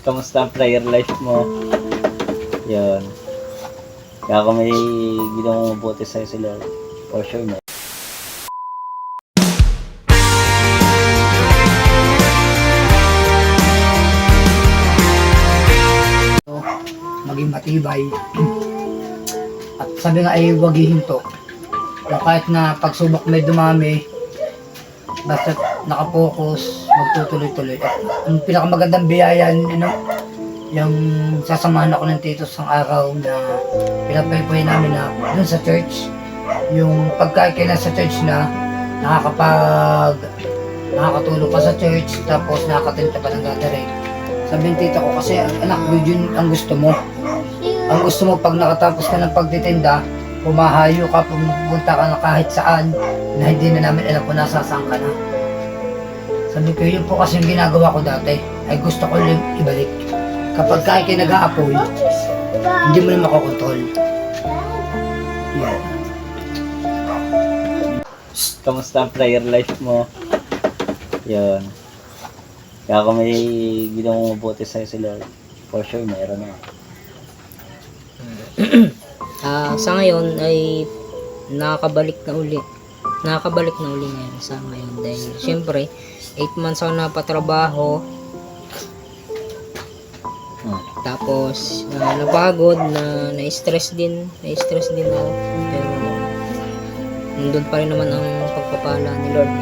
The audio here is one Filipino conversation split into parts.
Kamusta ang prayer life mo? Yun. Kaya kung may ginawang mabuti sa'yo si Lord, for sure mo. Maging matibay. At sabi nga ay huwag hihinto. Kung kahit na pagsubok may dumami, basta nakapokus, magtutuloy-tuloy. At ang pinakamagandang biyaya, yung sasamahan ako ng tito sa araw na pinapaypuhin namin na dun sa church. Yung pagkakailan sa church na nakakatulog ka sa church, tapos nakakatinta pa ng gathering. Sabi ng tita ko, kasi anak, yun ang gusto mo. Ang gusto mo pag nakatapos ka ng pagtitinda, pumahayo ka, pumunta ka na kahit saan, na hindi na namin alam kung nasasaan ka na. Sabi ko, yun po kasi yung ginagawa ko dati, ay gusto ko lang ibalik. Kapag kahit kayo nag-aapoy, hindi mo na makokontrol. Yan. Kamusta ang prayer life mo? Yun. Kaya kung may ginawang mabuti sa'yo si Lord, for sure meron na. Sa ngayon ay nakakabalik na uli ngayon sa ngayon dahil syempre 8 months ako napatrabaho, tapos napagod, na-stress din ako, pero nandun pa rin naman ang pagpapala ni Lord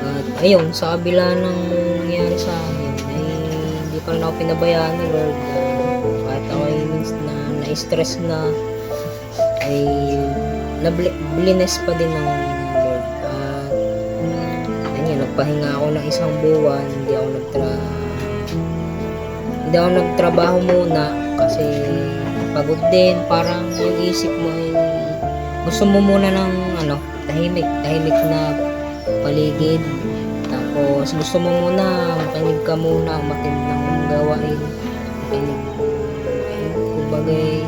at ayun, sa kabila ng nangyari sa akin ay hindi pa rin ako pinabayaan ni Lord. Kahit ako ay na-stress na, ay blines pa din ng Lord. At ayun, nagpahinga ako ng 1 buwan, hindi ako nagtrabaho muna kasi pagod din. Parang yung isip mo ay gusto mo muna ng tahimik na paligid, tapos gusto mo muna makinig ka muna, matindang gawain, kumbagay.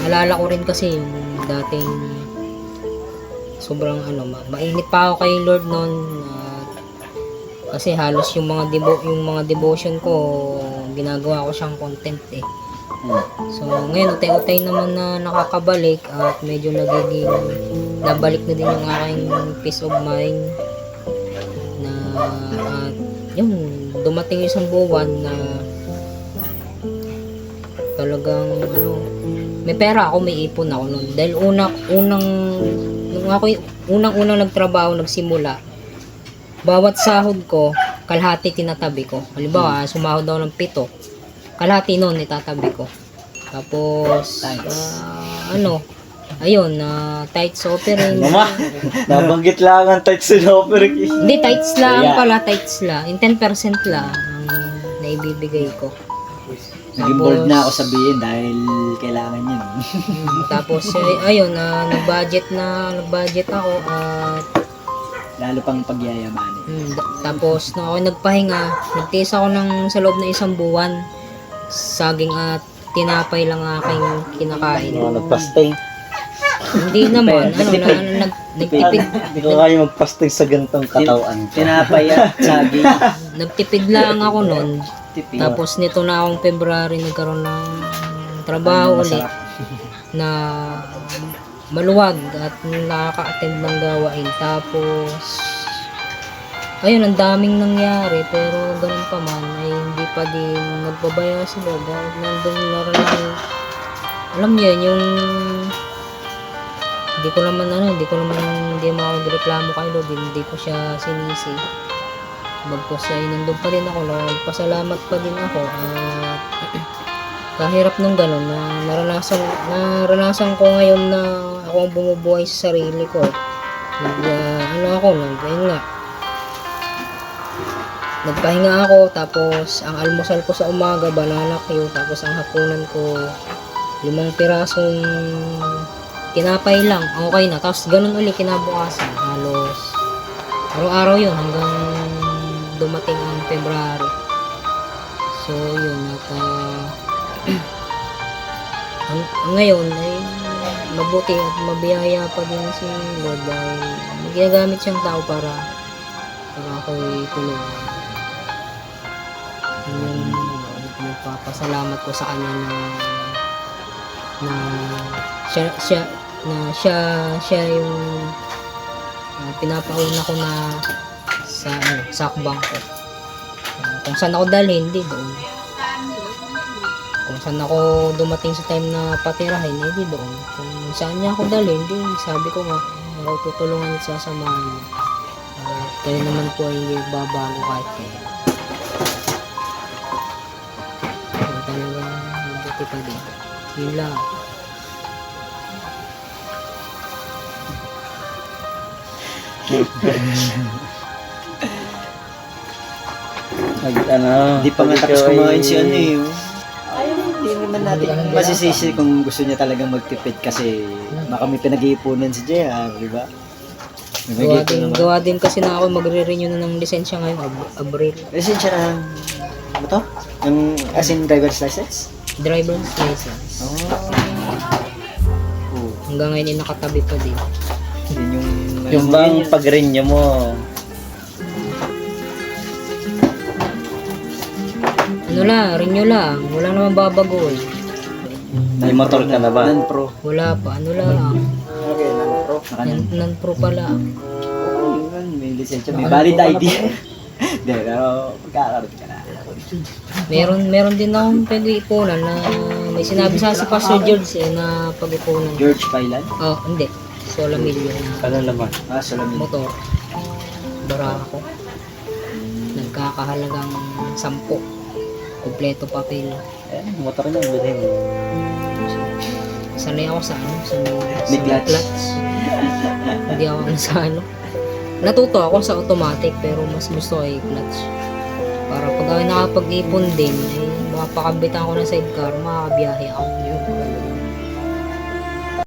Naalala ko rin kasi yung dating sobrang mainit pa ako kay Lord noon, kasi halos yung mga devotion ko ginagawa ko siyang content eh. So ngayon utay-utay naman na nakakabalik at medyo nabalik na din yung aking peace of mind na at yung dumating yung 1 buwan na talagang may pera ako, may ipon ako noon dahil unang nagtrabaho, nagsimula, bawat sahod ko kalahati tinatabi ko. Halimbawa sumahod daw ng 7, kalahati noon itatabi ko. Tapos ayun, tights offering. Mama, nabanggit lang ang tights na offering. Hindi, tights lang pala, tights lang. Yung 10% lang ang naibibigay ko. Naging bold na ako sabihin dahil kailangan yun. Tapos ayun, nag-budget ako at Lalo pang pagyayamanin. tapos na ako nagpahinga, nagtiis ako sa loob ng 1 buwan. Saging at tinapay lang aking kinakain. Nagpasting. Hindi naman, nagtipid. Hindi ko kaya magpasting sa gantong katawan ko. Tinapay at saging. Nagtipid lang ako noon. Tapos nito na akong February nagkaroon ng trabaho ulit na maluwag at nakaka-attend ng gawain. Tapos ayun, ang daming nangyari, pero ganun pa man ay hindi pa din nagbabaya sila dahil nandun na rin alam niyo yun, yung hindi makagreklamo kay Lord, hindi ko siya sinisi. Bagkus ay nandun pa din ako, nagpasalamat pa din ako at kahirap nung gano'n na naranasan ko ngayon na ako ang bumubuhay sa sarili ko. Nagpahinga ako, tapos ang almusal ko sa umaga banana Q, tapos ang hapunan ko 5 pirasong tinapay lang, okay na. Tapos ganun ulit kinabukasan, halos araw-araw yun hanggang dumating ang February. So yun, at ngayon ay mabuti at mabiyaya pa din si Lord dahil ginagamit siyang tao para ako'y tulungan. nagpapasalamat ko sa kanya na siya yung pinapauna ko na sa akbang ko. Kung saan ako dalhin, hindi doon. Kung saan ako dumating sa time na patirahin, hindi doon. Kung saan niya ako dalhin, hindi, sabi ko nga, ako tutulungan at sasamahan niya. Kaya naman po ay hindi babago kahit kaya. So, talagang mabuti pa din. Yun lang. Hindi pa nga tapos kumain si ano eh. Oh. Hindi naman natin masisisi kung gusto niya talagang magtipid kasi baka may pinag-iipunan si JR, di ba? Gawa din kasi na ako magre-renew na ng lisensya ngayong Abril. Lisensya ng ano to? Yung as in driver's license? Driver's license. Oh. Hanggang ngayon ay nakatabi pa din. Yun Yung bang pag-renew mo, Renew lang. Wala naman babago eh. may motor ka na ba? Non-pro. Wala pa, lang. Okay, non-pro. Non-pro pala. Oo, yun, may lisensya, may valid ID. Hindi, pero magkakaroon ka na. Meron din akong pag-iipunan na may sinabi sa si Pastor George na pag-ipunan. George Pailan? Oh, hindi. Sola Milyo na Ano naman? Salamin. motor. Barako. Nagkakahalagang 10. Kompleto papel. Motor niya, bilhin mo. Sanay ako sa May clutch. Hindi ako sa Natuto ako sa automatic pero mas gusto ko yung clutch. Para pag ako nakapag-ipon din, mapakabitan ko ng sidecar, makakabiyahe ako.